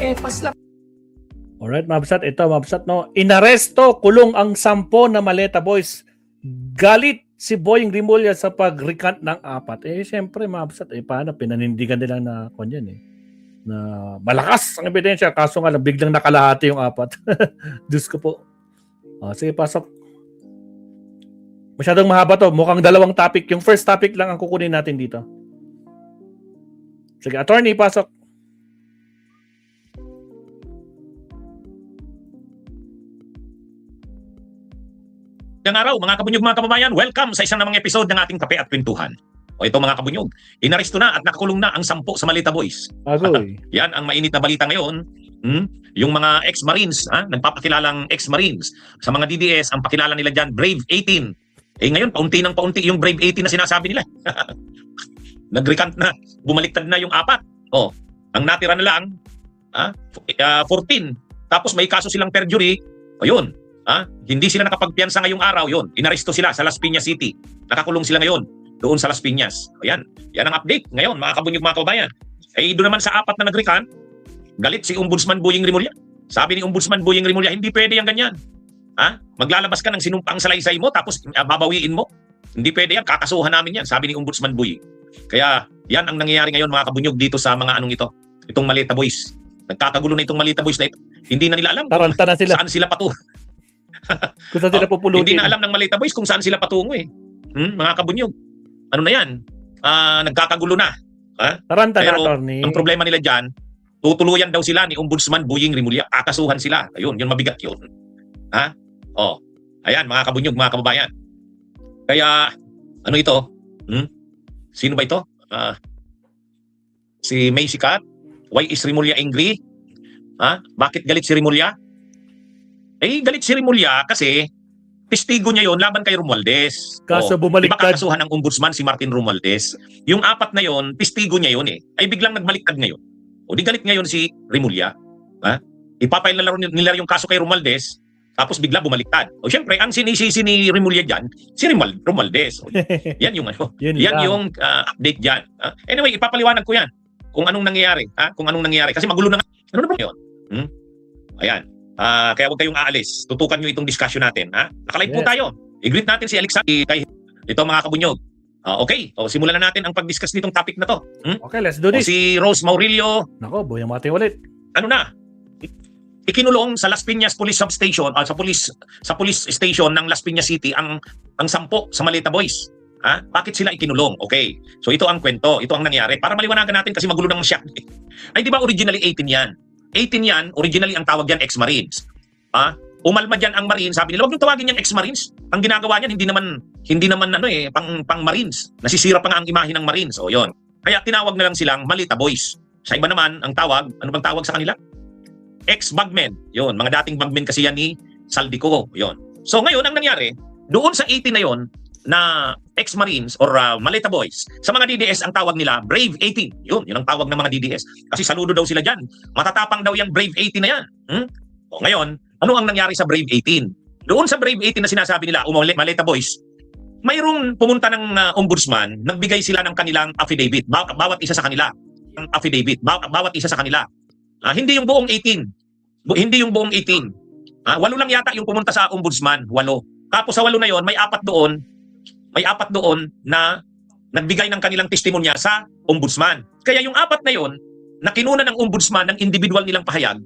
Kepas lang. Alright, mabsat. Ito, mabsat, no? Inaresto, kulong ang 10 na Maleta Boys. Galit si Boying Rimulya sa pag-recant ng 4. Siyempre, mabsat. Paano? Pinanindigan nila na, kunyan na malakas ang ebidensya. Kaso nga lang, biglang nakalahati yung 4. Diyos ko po. Sige, pasok. Masyadong mahaba to. Mukhang 2 topic. Yung first topic lang ang kukunin natin dito. Sige, attorney, pasok. Magandang araw mga kabunyog mga kababayan, welcome sa isang namang episode ng ating Kape at Kwentuhan. O ito mga kabunyog, inaresto na at nakakulong na ang 10 sa Maleta Boys. Agoy. Yan ang mainit na balita ngayon. Yung mga ex-Marines, nagpapakilalang ex-Marines. Sa mga DDS, ang pakilala nila dyan, Brave 18. Ngayon, paunti ng paunti yung Brave 18 na sinasabi nila. Nag-recant na, bumaliktad na yung 4. Ang natira na lang, 14. Tapos may kaso silang perjury. Yun. Hindi sila nakapagpiyansa ngayong araw, yun. Inaresto sila sa Las Piñas City. Nakakulong sila ngayon doon sa Las Piñas. Yan ang update ngayon, mga kabunyog mga kababayan. Doon naman sa 4 na nag-recant, galit si Ombudsman Boying Rimulya. Sabi ni Ombudsman Boying Rimulya, hindi pwede yung ganyan. Maglalabas ka ng sinumpang salaysay mo tapos babawiin mo. Hindi pwede yan, kakasuhan namin yan, sabi ni Ombudsman Boying. Kaya yan ang nangyayari ngayon mga kabunyog dito sa mga anong ito, itong Maleta Boys. Nagkakagulo na itong Maleta Boys na ito. Hindi na nila alam Taranta na sila. saan sila patungo. Kung saan sila pupulutin. Hindi na alam ng Maleta Boys kung saan sila patungo mga kabunyog. Ano na yan? Nagkakagulo na. Taranta na, Pero attorney. ang problema nila dyan, tutuluyan daw sila ni Ombudsman Boying Rimulya. Kakasuhan sila. Ayun, yun mabigat yun. Ayan, mga kabunyog, mga kababayan. Kaya, ano ito? Sino ba ito? Si May Sikat? Why is Rimulya angry? Bakit galit si Rimulya? Galit si Rimulya kasi testigo niya yon laban kay Romualdez. Kaso Diba bumaliktad. kakasuhan ng ombudsman si Martin Romualdez? Yung 4 na yon, testigo niya yon ay biglang nagbaliktad ngayon. Di galit ngayon si Rimulya. Ipapail na nila yung kaso kay Romualdez, tapos bigla bumaliktad. Siyempre, ang sinisisi ni Rimulya dyan, si Romualdez. Yan yung yung update dyan. Anyway, ipapaliwanag ko yan kung anong nangyayari. Kung anong nangyayari. Kasi magulo na nga. Ano na ba yun? Ayan. Kaya huwag kayong aalis. Tutukan nyo itong discussion natin. Nakalive po tayo. I-greet natin si Alexander. Ito mga kabunyog. Okay. Simulan na natin ang pag-discuss nitong topic na to. Okay, let's do this. Si Rose Maurilio. Nako, Boyang Mati ulit. Ano na? Ikinulong sa Las Piñas Police Substation, sa police station ng Las Piñas City ang 10 sa Maleta Boys. Bakit sila ikinulong? Okay. So ito ang kwento. Ito ang nangyari. Para maliwanagan natin kasi magulo ng siya. Di ba originally 18 yan? 18 yan, originally ang tawag yan ex-Marines. Umalma dyan ang Marines, sabi nila, huwag yung tawagin yung ex-Marines. Ang ginagawa niyan, hindi naman pang Marines. Nasisira pa nga ang imahe ng Marines. Yun. Kaya tinawag na lang silang Maleta Boys. Sa iba naman, ang tawag, ano bang tawag sa kanila? Ex-Bagmen. Yun, mga dating bagmen kasi yan ni Saldico. Yun. So ngayon, ang nangyari, doon sa 18 na yon na ex-Marines or Maleta Boys, sa mga DDS ang tawag nila Brave 18. Yun ang tawag ng mga DDS. Kasi saludo daw sila dyan. Matatapang daw yung Brave 18 na yan. Ngayon, ano ang nangyari sa Brave 18? Doon sa Brave 18 na sinasabi nila, Maleta Boys, mayroong pumunta ng ombudsman, nagbigay sila ng kanilang affidavit. Bawat isa sa kanila. Ang affidavit. Bawat isa sa kanila. Hindi yung buong 18. Hindi yung buong 18. 8 lang yata yung pumunta sa ombudsman. 8. Tapos sa 8 na yon, may 4 doon na nagbigay ng kanilang testimonya sa ombudsman. Kaya yung 4 na yon, na kinuna ng ombudsman ng individual nilang pahayag,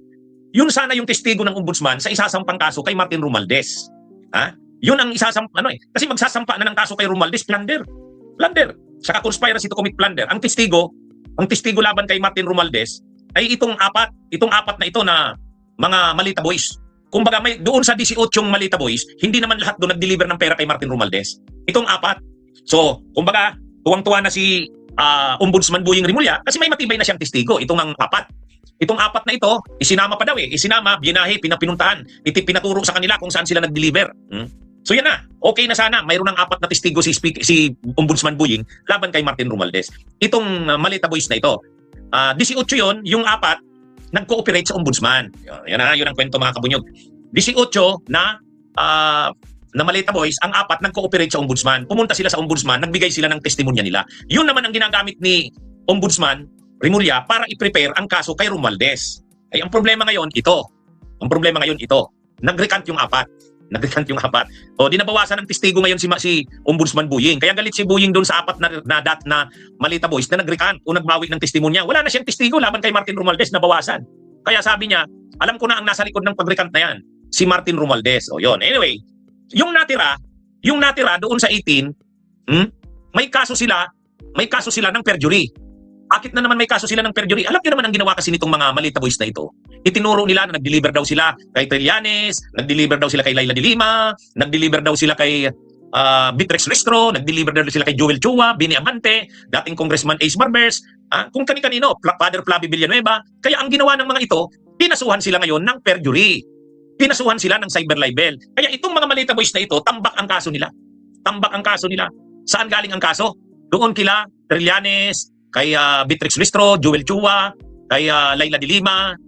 yun sana yung testigo ng ombudsman sa isasampang kaso kay Martin Romualdez. Yun ang kasi magsasampa na ng kaso kay Romualdez, plunder. Saka conspiracy to commit plunder. Ang testigo laban kay Martin Romualdez ay itong 4 na ito na mga Maleta Boys. Kumbaga doon sa 18 Maleta Boys, hindi naman lahat doon nag-deliver ng pera kay Martin Romualdez. Itong 4. So, kumbaga, tuwang-tuwa na si Ombudsman Boying Rimulya kasi may matibay na siyang testigo. Itong ang 4. Itong 4 na ito, isinama pa daw Isinama, binahe, pinaturo sa kanila kung saan sila nag-deliver. So yan na. Okay na sana. Mayroon ng 4 na testigo si Ombudsman Boying laban kay Martin Romualdez. Itong Maleta Boys na ito. 18 yon, yung 4 nag-cooperate sa ombudsman. Yun ang kwento mga kabunyog. 18 na Maleta Boys, ang 4 nag-cooperate sa ombudsman. Pumunta sila sa ombudsman, nagbigay sila ng testimonya nila. Yun naman ang ginagamit ni Ombudsman Rimulya para i-prepare ang kaso kay Romualdez. Ay, ang problema ngayon, ito. Ang problema ngayon, ito. Nag-recant yung apat. Nag-recant yung apat. O, di nabawasan ng testigo ngayon si Ombudsman Buying. Kaya galit si Buying doon sa apat na Malita Boys na nag-recant o nagbawi ng testimonya. Wala na siyang testigo laban kay Martin Romualdez, nabawasan. Kaya sabi niya, alam ko na ang nasa likod ng pag-recant na yan, si Martin Romualdez. O, yun. Anyway, yung natira doon sa 18, may kaso sila ng perjury. Bakit na naman may kaso sila ng perjury? Alam niyo naman ang ginawa kasi nitong mga Malita Boys na ito. Itinuro nila na nag-deliver daw sila kay Trillanes, nag-deliver daw sila kay Laila de Lima, nag-deliver daw sila kay Beatrix Listro, nag-deliver daw sila kay Joel Chua, Bini Abante, dating Congressman Ace Barbers, kung kani-kanino, Father Flavio Villanueva. Kaya ang ginawa ng mga ito, pinasuhan sila ngayon ng perjury. Pinasuhan sila ng cyber libel. Kaya itong mga Malita Boys na ito, tambak ang kaso nila. Tambak ang kaso nila. Saan galing ang kaso? Doon kila Trillanes, kay Beatrix Listro, Joel Chua, kay Laila de Lima,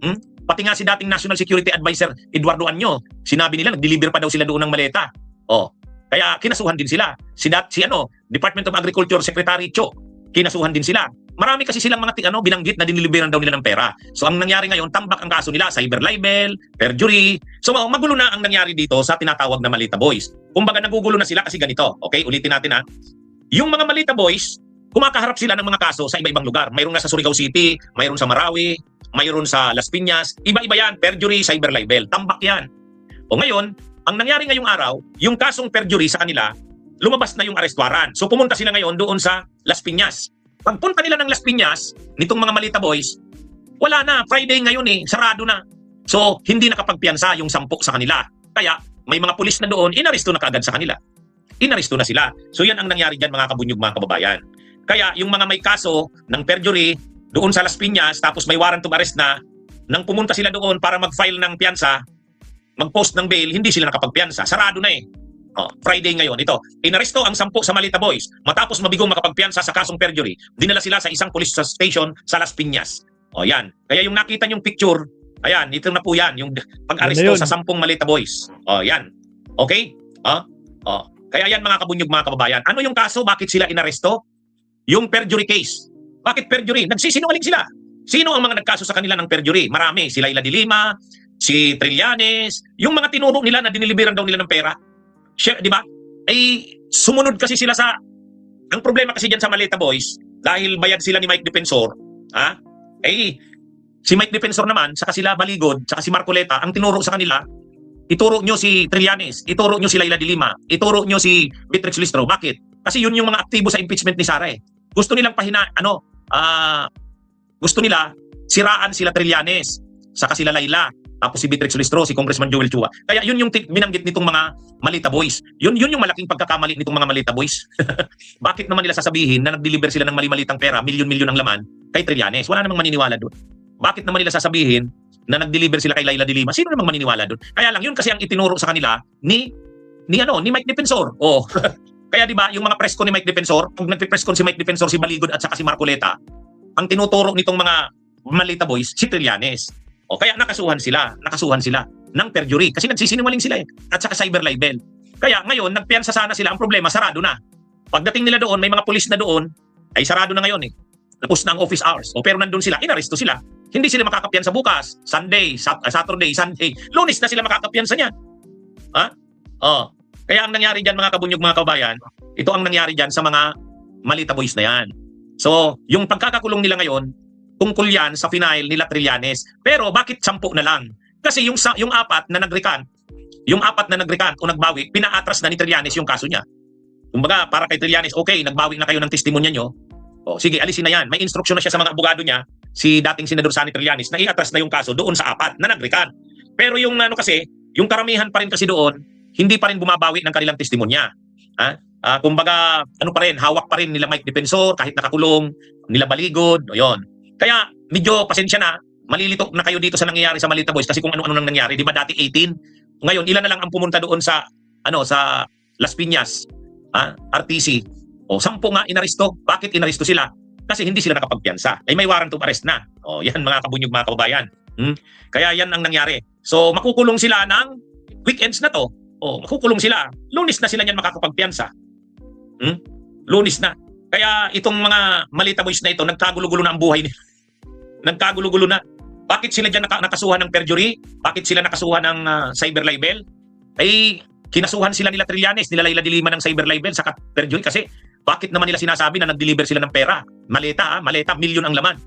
pati nga si dating National Security Advisor Eduardo Anyo, sinabi nila nag-deliver pa daw sila doon ng maleta. Kaya kinasuhan din sila. Si Department of Agriculture Secretary Cho, kinasuhan din sila. Marami kasi silang mga binanggit na diniliberan daw nila ng pera. So ang nangyari ngayon, tambak ang kaso nila, cyber libel, perjury. So magulo na ang nangyari dito sa tinatawag na Malita Boys. Kumbaga nagugulo na sila kasi ganito. Okay, ulitin natin Yung mga Malita Boys, kumakaharap sila ng mga kaso sa iba-ibang lugar. Mayroon na sa Surigao City, mayroon sa Marawi, mayroon sa Las Piñas. Iba-iba yan, perjury, cyber libel. Tambak yan. O ngayon, ang nangyari ngayong araw, yung kasong perjury sa kanila, lumabas na yung arrest warrant. So pumunta sila ngayon doon sa Las Piñas. Pagpunta nila ng Las Piñas, nitong mga Malita Boys, wala na. Friday ngayon sarado na. So hindi nakapagpiyansa yung 10 sa kanila. Kaya may mga pulis na doon, inaresto na kaagad sa kanila. Inaresto na sila. So yan ang nangyari dyan mga kabunyog, mga kababayan. Kaya yung mga may kaso ng perjury doon sa Las Piñas, tapos may warrant of arrest na, nang pumunta sila doon para mag-file ng piyansa, mag-post ng bail, hindi sila nakapagpiyansa. Sarado na Friday ngayon. Ito, inaresto ang 10 sa Malita Boys matapos mabigong makapagpiyansa sa kasong perjury. Dinala sila sa isang police station sa Las Piñas. Yan. Kaya yung nakita yung picture, ayan, ito na po yan, yung pag-aresto sa 10 Malita Boys. Yan. Okay? Kaya yan mga kabunyog, mga kababayan. Ano yung kaso? Bakit sila inaresto? Yung perjury case. Bakit perjury? Nagsisinungaling sila. Sino ang mga nagkaso sa kanila ng perjury? Marami. Si Laila de Lima, si Trillanes, yung mga tinuro nila na diniliberan daw nila ng pera. Di ba? Ay sumunod kasi sila sa... Ang problema kasi dyan sa Malita Boys, dahil bayad sila ni Mike Defensor, si Mike Defensor naman, saka sila Baligod, saka si Marcoleta, ang tinuro sa kanila, ituro nyo si Trillanes, ituro nyo si Laila de Lima, ituro nyo si Beatrix Listro. Bakit? Kasi yun yung mga aktibo sa impeachment ni Sara Gusto nilang gusto nila siraan sila Trillanes, saka sila Laila, tapos si Beatrix Listro, si Congressman Joel Chua. Kaya yun yung binanggit nitong mga Malita Boys. Yun yung malaking pagkakamali nitong mga Malita Boys. Bakit naman nila sasabihin na nag-deliver sila ng mali-malitang pera, milyon-milyon ang laman kay Trillanes? Wala namang maniniwala doon. Bakit naman nila sasabihin na nag-deliver sila kay Laila de Lima? Sino namang maniniwala doon? Kaya lang, yun kasi ang itinuro sa kanila ni Mike Defensor. Kaya di ba, yung mga press con ni Mike Defensor, pag nagpe-press con si Mike Defensor, si Baligod at saka si Marcoleta, ang tinuturo nitong mga Malita Boys, si Trillanes. Kaya nakasuhan sila ng perjury kasi nagsisinungaling sila at saka cyber libel. Kaya ngayon, nagpiyansa sana sila. Ang problema, sarado na. Pagdating nila doon, may mga pulis na doon, ay sarado na ngayon Tapos na ang office hours. Pero nandun sila, inaresto sila. Hindi sila makakapiyansa bukas, Sunday, Saturday, Sunday. Lunes na sila makakapiyansa niyan. Kaya ang nangyari dyan mga kabunyog, mga kabayan, ito ang nangyari dyan sa mga Malita Boys na yan. So, yung pagkakakulong nila ngayon, tungkol yan sa final nila Trillanes. Pero bakit 10 na lang? Kasi yung 4 na nag-recant, o nagbawi, pinaatras na ni Trillanes yung kaso niya. Kumbaga, para kay Trillanes, okay, nagbawi na kayo ng testimonya nyo. Sige, alisin na yan. May instruksyon na siya sa mga abogado niya, si dating Senador Sani Trillanes, na i-atras na yung kaso doon sa 4 na nag-recant. Pero yung kasi, yung karamihan pa rin kasi doon, hindi pa rin bumabawi ng kanilang testimonya. Kumbaga, pa rin, hawak pa rin nila Mike Defensor, kahit nakakulong, nila Baligod, yon. Kaya, medyo pasensya na, malilito na kayo dito sa nangyayari sa Malita Boys kasi kung ano-ano nang nangyari. Di ba dati 18? Ngayon, ilan na lang ang pumunta doon sa Las Piñas, RTC. 10 nga inaresto. Bakit inaresto sila? Kasi hindi sila nakapagpiyansa. Ay may warrant of arrest na. Yan mga kabunyog, mga kababayan. Kaya yan ang nangyari. So, makukulong sila ng weekends na to. Makukulong sila. Lunes na sila niyan makakapagpiyansa. Lunes na. Kaya itong mga Malita Boys na ito, nagkagulo-gulo na ang buhay nila. Nagkagulo-gulo na. Bakit sila dyan nakasuhan ng perjury? Bakit sila nakasuhan ng cyber libel? Ay, kinasuhan sila nila Trillanes, nila Laila de Lima ng cyber libel sa perjury kasi bakit naman nila sinasabi na nag-deliver sila ng pera? Maleta, maleta, milyon ang laman.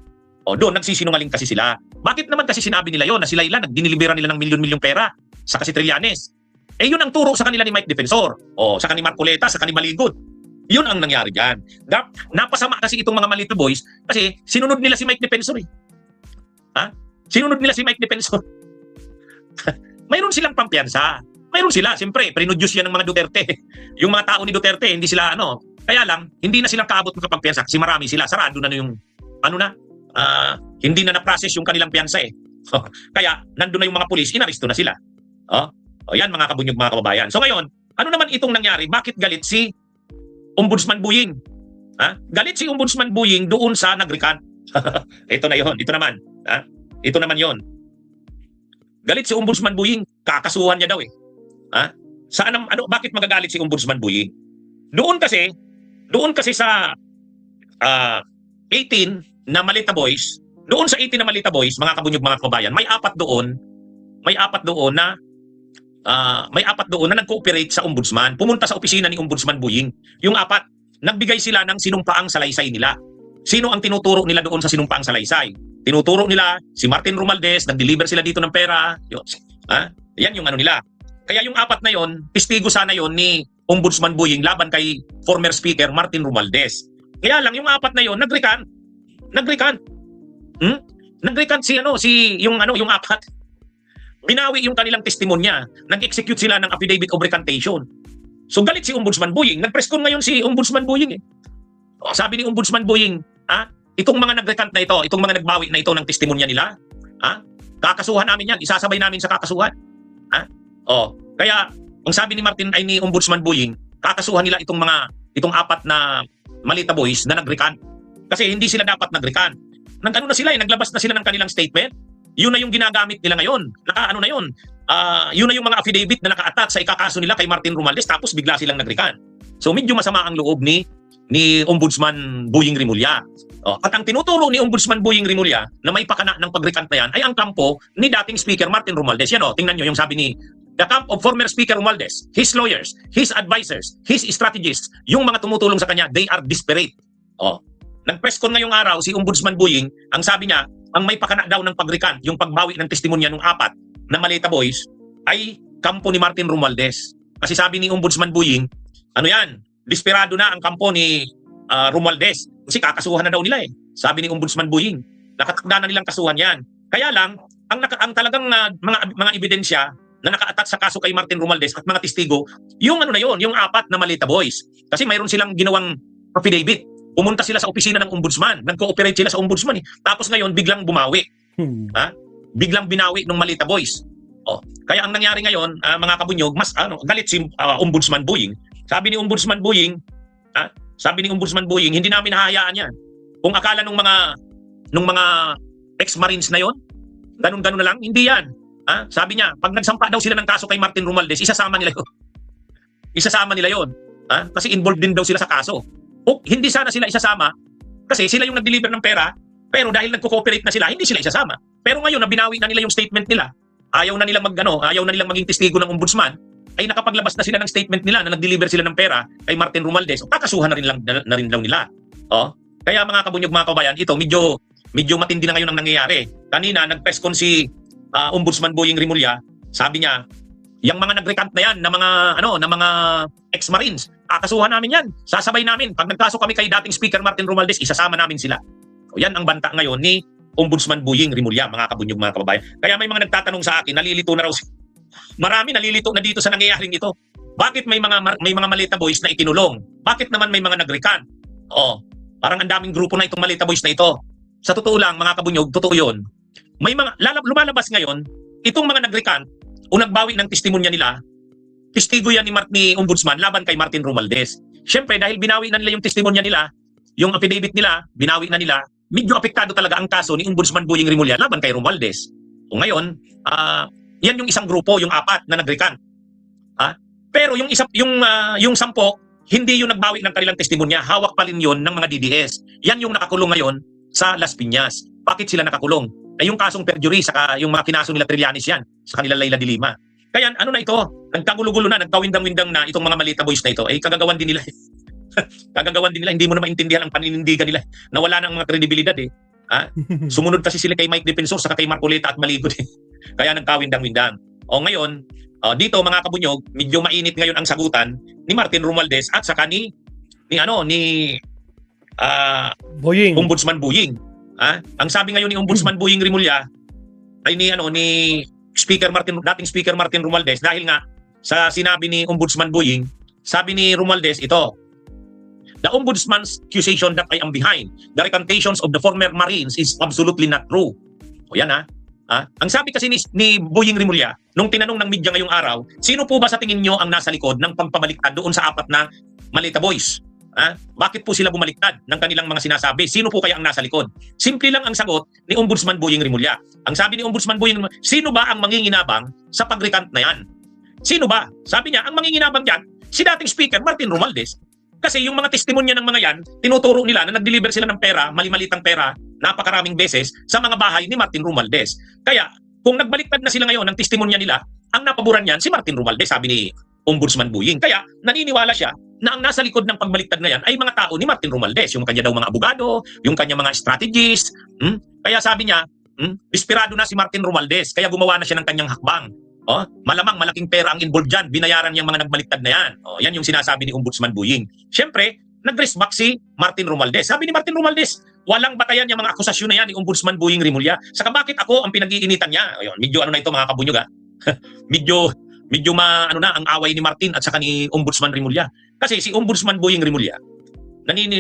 O doon, nagsisinungaling kasi sila. Bakit naman kasi sinabi nila yon na sila nagdiniliberan nila ng milyon-milyong pera sa kasi Trillanes? Eh yun ang turo sa kanila ni Mike Defensor. O sa kanila Marcoleta, sa kanila Maligod. Yun ang nangyari dyan. Napasama kasi itong mga Malita boys kasi sinunod nila si Mike Defensor eh. Ha? Sinunod nila si Mike Defensor. Mayroon silang pampiyansa. Mayroon sila, siyempre, prinudyus yan ng mga Duterte. Yung mga tao ni Duterte, hindi sila kaya lang, hindi na silang kaabot ng pampiyansa kasi marami sila. Sarado na yung, hindi na na-process yung kanilang piyansa eh. Kaya, nandun na yung mga pulis, inaresto na sila. Yan mga kabunyog, mga kababayan. So ngayon, ano naman itong nangyari? Bakit galit si Ombudsman Buying? Galit si Ombudsman Buying doon sa nag-recant. Ito na yon, ito naman. Ito naman yon. Galit si Ombudsman Buying, kakasuhan niya daw eh. Bakit magagalit si Ombudsman Buying? Doon kasi sa 18 na Malita Boys, doon sa 18 na Malita Boys, mga kabunyog, mga kababayan, may apat doon na nag-cooperate sa ombudsman, pumunta sa opisina ni Ombudsman Buying. Yung apat, nagbigay sila ng sinumpaang salaysay nila. Sino ang tinuturo nila doon sa sinumpaang salaysay? Tinuturo nila si Martin Romualdez, nag-deliver sila dito ng pera. Yan yung nila. Kaya yung apat na yon, testigo sana yon ni Ombudsman Buying laban kay former Speaker Martin Romualdez. Kaya lang yung apat na yon nag-recant. Nag-recant yung apat. Binawi yung kanilang testimonya. Nag-execute sila ng affidavit of recantation. So galit si Ombudsman Buying. Nag-press con ngayon si Ombudsman Buying eh. Sabi ni Ombudsman Buying, itong mga nag-recant na ito, itong mga nagbawi na ito ng testimonya nila, kakasuhan namin yan, isasabay namin sa kakasuhan. Kaya ang sabi ni Ombudsman Buying, kakasuhan nila itong apat na Malita Boys na nag-recant. Kasi hindi sila dapat nag-recant. Naglabas na sila ng kanilang statement. Yun na yung ginagamit nila ngayon. Yun na yung mga affidavit na naka-attach sa ikakaso nila kay Martin Romualdez tapos bigla silang nag-recant. So medyo masama ang loob ni Ombudsman Buying Rimulya. At ang tinuturo ni Ombudsman Buying Rimulya na may pakana ng pag-recant na yan ay ang kampo ni dating Speaker Martin Romualdez. Yan tingnan nyo yung sabi ni the camp of former Speaker Romualdez, his lawyers, his advisors, his strategists, yung mga tumutulong sa kanya, they are desperate. Nag-press con ngayong araw si Ombudsman Buying, ang sabi niya, ang may pakana daw ng pag-recant, yung pagbawi ng testimonya ng apat na Malita Boys, ay kampo ni Martin Romualdez. Kasi sabi ni Ombudsman Buying, desperado na ang kampo ni Romualdez. Kasi kakasuhan na daw nila eh. Sabi ni Ombudsman Buying, nakatakda na nilang kasuhan yan. Kaya lang, ang talagang mga ebidensya na naka-attach sa kaso kay Martin Romualdez at mga testigo, yung yung apat na Malita Boys. Kasi mayroon silang ginawang affidavit. Pumunta sila sa opisina ng ombudsman, nag-cooperate sila sa ombudsman eh. Tapos ngayon biglang bumawi. Biglang binawi ng Malita Boys. Kaya ang nangyari ngayon, mga kabunyog, mas galit si Ombudsman Buying. Sabi ni Ombudsman Buying, hindi namin hahayaan yan. Kung akala nung mga ex-marines na yon, ganun-ganun na lang, hindi yan. Sabi niya, pag nagsampa daw sila ng kaso kay Martin Romualdez, isasama nila yon. Kasi involved din daw sila sa kaso. Hindi sana sila isasama kasi sila yung nag-deliver ng pera, pero dahil nagko-cooperate na sila, hindi sila isasama. Pero ngayon na binawi na nila yung statement nila, ayaw na nilang maging testigo ng ombudsman, ay nakapaglabas na sila ng statement nila na nag-deliver sila ng pera kay Martin Romualdez. Kakasuhan na rin lang nila. Kaya mga kabunyog, mga kabayan, ito medyo matindi na ngayon ang nangyayari. Kanina nag-press con si Ombudsman Buying Rimulya, sabi niya, yung mga nag-recant na yan na mga ex-marines, kakasuhan namin yan. Sasabay namin. Pag nagkaso kami kay dating Speaker Martin Romualdez, isasama namin sila. Yan ang banta ngayon ni Ombudsman Buying Rimulya, mga kabunyog, mga kababayan. Kaya may mga nagtatanong sa akin, nalilito na raw. Marami nalilito na dito sa nangyayaring ito. Bakit may mga Malita Boys na ikinulong? Bakit naman may mga nag-recant? Parang ang daming grupo na itong Malita Boys na ito. Sa totoo lang, mga kabunyog, totoo yun. May mga lumalabas ngayon, itong mga nag-recant o nagbawi ng testimonya nila, testigo yan ni Ombudsman laban kay Martin Romualdez. Siyempre, dahil binawi na nila yung testimonya nila, yung affidavit nila, binawi na nila, medyo apektado talaga ang kaso ni Ombudsman Buying Rimulya laban kay Romualdez. O ngayon, yan yung isang grupo, yung apat na nag-recant. Pero yung 10, hindi yung nagbawi ng kanilang testimonya, hawak pa rin yun ng mga DDS. Yan yung nakakulong ngayon sa Las Piñas. Bakit sila nakakulong? ay yung kasong perjury, saka yung mga kinaso nila Trillanes yan, sa kanila Laila de Lima. Kaya ano na ito, nagkagulo-gulo na, nagkawindang-windang na itong mga Malita Boys na ito, ay kagagawan din nila. Kagagawan din nila, hindi mo na maintindihan ang paninindigan nila. Nawala ng mga kredibilidad eh. Sumunod kasi sila kay Mike Defensor, saka kay Marcoleta at Maligod eh. Kaya nagkawindang-windang. O ngayon, dito mga kabunyog, medyo mainit ngayon ang sagutan ni Martin Romualdez at saka ni Boying. Ombudsman Boying. Ang sabi ngayon ni Ombudsman Boying Rimulya ay ni dating Speaker Martin Romualdez, dahil nga sa sinabi ni Ombudsman Boying, sabi ni Romualdez ito, the Ombudsman's accusation that I am behind the recantations of the former Marines is absolutely not true. O yan ang sabi kasi ni Boying Rimulya, nung tinanong ng media ngayong araw, sino po ba sa tingin nyo ang nasa likod ng pagpabaliktad doon sa 4 na Malita Boys? Bakit po sila bumaliktad ng kanilang mga sinasabi? Sino po kaya ang nasa likod? Simple lang ang sagot ni Ombudsman Boying Rimulya. Ang sabi ni Ombudsman Boying Rimulya, sino ba ang manginginabang sa pag-recant na yan? Sino ba? Sabi niya, ang manginginabang dyan, si dating Speaker Martin Romualdez. Kasi yung mga testimonya ng mga yan, tinuturo nila na nag-deliver sila ng pera, mali-malitang pera, napakaraming beses sa mga bahay ni Martin Romualdez. Kaya, kung nagbaliktad na sila ngayon ng testimonya nila, ang napaboran yan si Martin Romualdez, sabi ni Ombudsman Boying. Kaya, naniniwala siya na ang nasa likod ng pagbaliktad na yan ay mga tao ni Martin Romualdez, yung kanya daw mga abogado, yung kanya mga strategist. Kaya sabi niya, desperado na si Martin Romualdez, kaya gumawa na siya ng kanyang hakbang. Malamang malaking pera ang involved dyan, binayaran niyang mga nagbaliktad na yan. Yan yung sinasabi ni Ombudsman Boying. Siyempre, nag-risk back si Martin Romualdez. Sabi ni Martin Romualdez, walang batayan yung mga akusasyon na yan ni Ombudsman Boying Rimulya. Saka bakit ako ang pinag-iinitan niya? Medyo na ito mga kabunyog medyo na ang away ni Martin at saka ni Ombudsman Rimulya. Kasi si Ombudsman Boying Rimulya,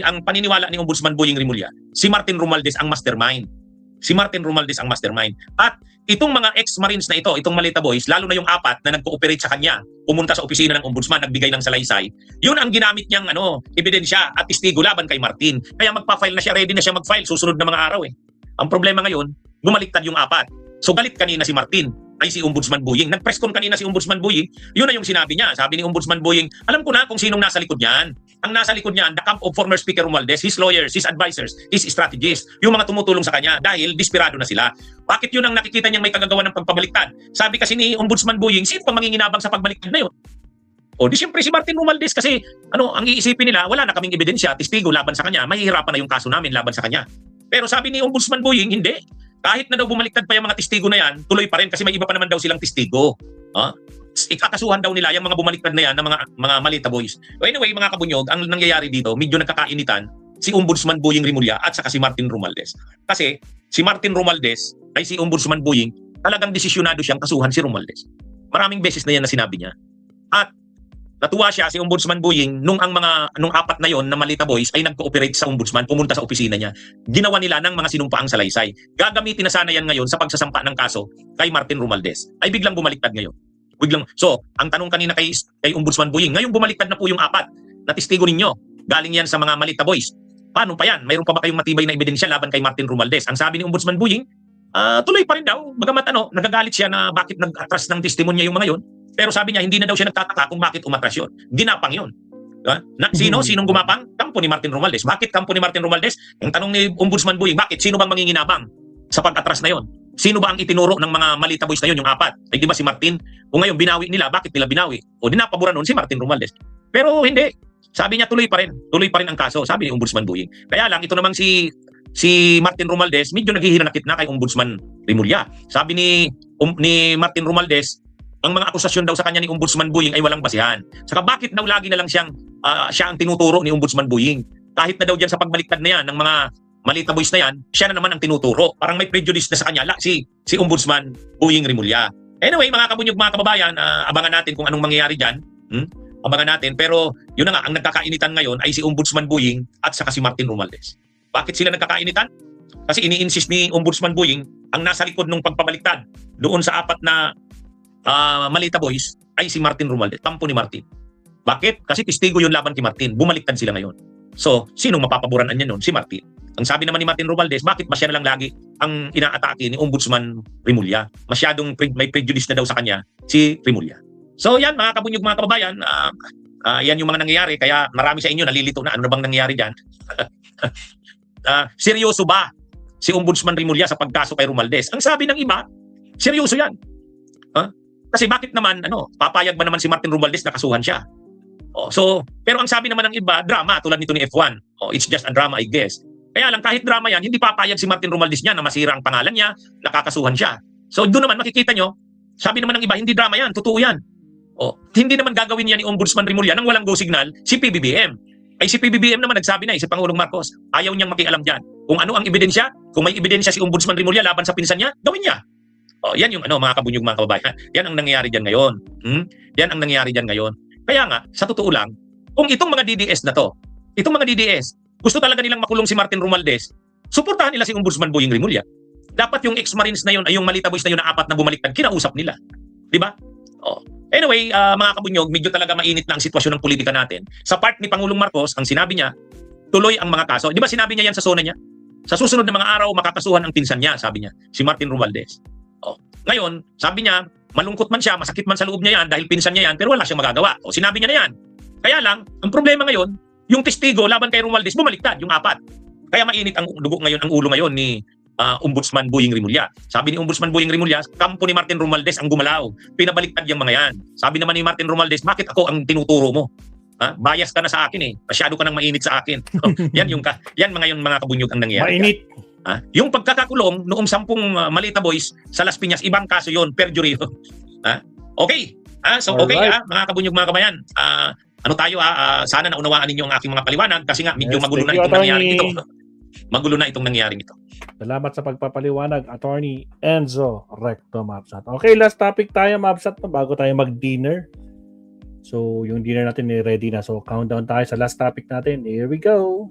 ang paniniwala ni Ombudsman Boying Rimulya, si Martin Romualdez ang mastermind. Si Martin Romualdez ang mastermind. At itong mga ex-Marines na ito, itong Malita Boys, lalo na yung 4 na nag-cooperate sa kanya, pumunta sa opisina ng Ombudsman, nagbigay ng salaysay, yun ang ginamit niyang ebidensya at testigo laban kay Martin. Kaya magpa-file na siya, ready na siya mag-file, susunod na mga araw eh. Ang problema ngayon, bumaliktad yung 4. So galit kanina si Martin, ay si Ombudsman Boying. Nag-press con kanina si Ombudsman Boying, yun na yung sinabi niya. Sabi ni Ombudsman Boying, alam ko na kung sinong nasa likod niyan. Ang nasa likod niyan, the camp of former Speaker Romualdez, his lawyers, his advisors, his strategists, yung mga tumutulong sa kanya dahil desperado na sila. Bakit yun ang nakikita niyang may kagagawa ng pagpabaliktad? Sabi kasi ni Ombudsman Boying, sino pa manginginabang sa pagbaliktad na yun? Di siyempre si Martin Romualdez kasi ang iisipin nila, wala na kaming ebidensya, testigo laban sa kanya, mahihirapan na yung kaso namin laban sa kanya. Pero sabi ni Ombudsman Boying, hindi. Kahit na daw bumaliktad pa yung mga testigo na yan, tuloy pa rin kasi may iba pa naman daw silang testigo. Ikakasuhan daw nila yung mga bumaliktad na yan ng mga Malita Boys. Anyway, mga kabunyog, ang nangyayari dito, medyo nagkakainitan si Ombudsman Boying Rimulya at saka si Martin Romualdez. Kasi si Martin Romualdez ay si Ombudsman Boying, talagang desisyonado siyang kasuhan si Romualdez. Maraming beses na yan na sinabi niya. At natuwa siya si Ombudsman Boying nung 4 na yon na Malita Boys ay nag-cooperate sa Ombudsman, pumunta sa opisina niya. Ginawa nila ng mga sinumpaang salaysay. Gagamitin na sana yan ngayon sa pagsasampa ng kaso kay Martin Romualdez. Ay biglang bumaliktad ngayon. So, ang tanong kanina kay Ombudsman Boying, ngayong bumaliktad na po yung 4 na testigo ninyo. Galing yan sa mga Malita Boys. Paano pa yan? Mayroon pa ba kayong matibay na ebidensya laban kay Martin Romualdez? Ang sabi ni Ombudsman Boying, tuloy pa rin daw. Bagamat nagagalit siya na bakit nag-atras ng testimonya yung mga yon. Pero sabi niya, hindi na daw siya nagtataka kung bakit umatras yun. Ginapang yun. Sinong gumapang? Kampo ni Martin Romualdez. Bakit kampo ni Martin Romualdez? Ang tanong ni Ombudsman Boying, bakit? Sino bang manginginabang sa pag-atras na yon? Sino ba ang itinuro ng mga Malita Boys na yun, yung 4? Ay di ba si Martin? Kung ngayon binawi nila, bakit nila binawi? Dinapaboran nun si Martin Romualdez. Pero hindi. Sabi niya, tuloy pa rin ang kaso, sabi ni Ombudsman Boying. Kaya lang, ito namang si Martin Romualdez, medyo naghihiranakit na kay Ombudsman Rimulya. Sabi ni Martin Romualdez, ang mga akusasyon daw sa kanya ni Ombudsman Boying ay walang basihan. Saka bakit daw lagi na lang siya ang tinuturo ni Ombudsman Boying? Kahit na daw diyan sa pagbaliktad na yan ng mga Malita Boys na yan, siya na naman ang tinuturo. Parang may prejudice na sa kanya si Ombudsman Boying Rimulya. Anyway, mga kabunyog, mga kababayan, abangan natin kung anong mangyayari diyan. Abangan natin. Pero yun na nga, ang nagkakainitan ngayon ay si Ombudsman Boying at saka si Martin Romualdez. Bakit sila nagkakainitan? Kasi ini-insist ni Ombudsman Boying ang nasa likod ng pagpabaliktad doon sa 4 na Malita Boys ay si Martin Romualdez, tampo ni Martin. Bakit? Kasi testigo yun laban kay Martin. Bumaliktad sila ngayon. So, sinong mapapaboran niya nun? Si Martin. Ang sabi naman ni Martin Romualdez, bakit ba siya na lang lagi ang inaatake ni Ombudsman Rimulya? Masyadong may prejudice na daw sa kanya si Rimulya. So yan mga kabunyog, mga kababayan, yan yung mga nangyayari. Kaya marami sa inyo nalilito na ano na bang nangyayari dyan. Seryoso ba si Ombudsman Rimulya sa pagkaso kay Romualdez. Ang sabi ng iba, seryoso yan. Kasi bakit naman, papayag ba naman si Martin Romualdez na kasuhan siya? Pero ang sabi naman ng iba, drama, tulad nito ni F1. It's just a drama, I guess. Kaya lang, kahit drama yan, hindi papayag si Martin Romualdez niya na masira ang pangalan niya, nakakasuhan siya. So doon naman makikita nyo, sabi naman ng iba, hindi drama yan, totoo yan. Hindi naman gagawin yan ni Ombudsman Rimulya nang walang go signal si PBBM. Ay si PBBM naman nagsabi na si Pangulong Marcos, ayaw niyang makialam dyan. Kung ano ang ebidensya, kung may ebidensya si Ombudsman Rimulya laban sa pinsan niya, gawin niya. Yan yung mga kabunyog mga kababayan. Yan ang nangyayari dyan ngayon. Yan ang nangyayari dyan ngayon. Kaya nga, sa totoo lang, kung itong mga DDS na to, itong mga DDS, gusto talaga nilang makulong si Martin Romualdez, suportahan nila si Ombudsman Boying Rimulya. Dapat yung ex-Marines na yun, ay yung Malita Boys na yun na 4 na bumaliktad, kinausap nila. Di ba? Anyway, mga kabunyog, medyo talaga mainit na ang sitwasyon ng politika natin. Sa part ni Pangulong Marcos, ang sinabi niya, tuloy ang mga kaso. Di ba sinabi niya yan sa zona niya? Sa susunod na mga araw, makakasuhan ang pinsan niya, sabi niya, si Martin Romualdez. Ngayon, sabi niya, malungkot man siya, masakit man sa loob niya yan dahil pinsan niya yan, pero wala siyang magagawa. Sinabi niya na yan. Kaya lang, ang problema ngayon, yung testigo laban kay Romualdez, bumaliktad, yung 4. Kaya mainit ang dugo ngayon, ang ulo ngayon ni Ombudsman Boying Rimulya. Sabi ni Ombudsman Boying Rimulya, kampo ni Martin Romualdez ang gumalaw. Pinabaliktad yung mga yan. Sabi naman ni Martin Romualdez, bakit ako ang tinuturo mo? Bias ka na sa akin eh. Masyado ka nang mainit sa akin. Yan mga kabunyog ang nangyayari. Mainit. Yung pagkakakulong noong 10 Malita Boys sa Las Piñas, ibang kaso yun, perjury yun. Okay. Okay mga kabunyog mga kabayan. Sana naunawaan ninyo ang aking mga paliwanag kasi nga medyo magulo na itong nangyari ito. Magulo na itong nangyari ito. Salamat sa pagpapaliwanag, Attorney Enzo Recto Mabsat. Okay, last topic tayo, Mabsat, bago tayo mag-dinner. So, yung dinner natin ready na. So, countdown tayo sa last topic natin. Here we go.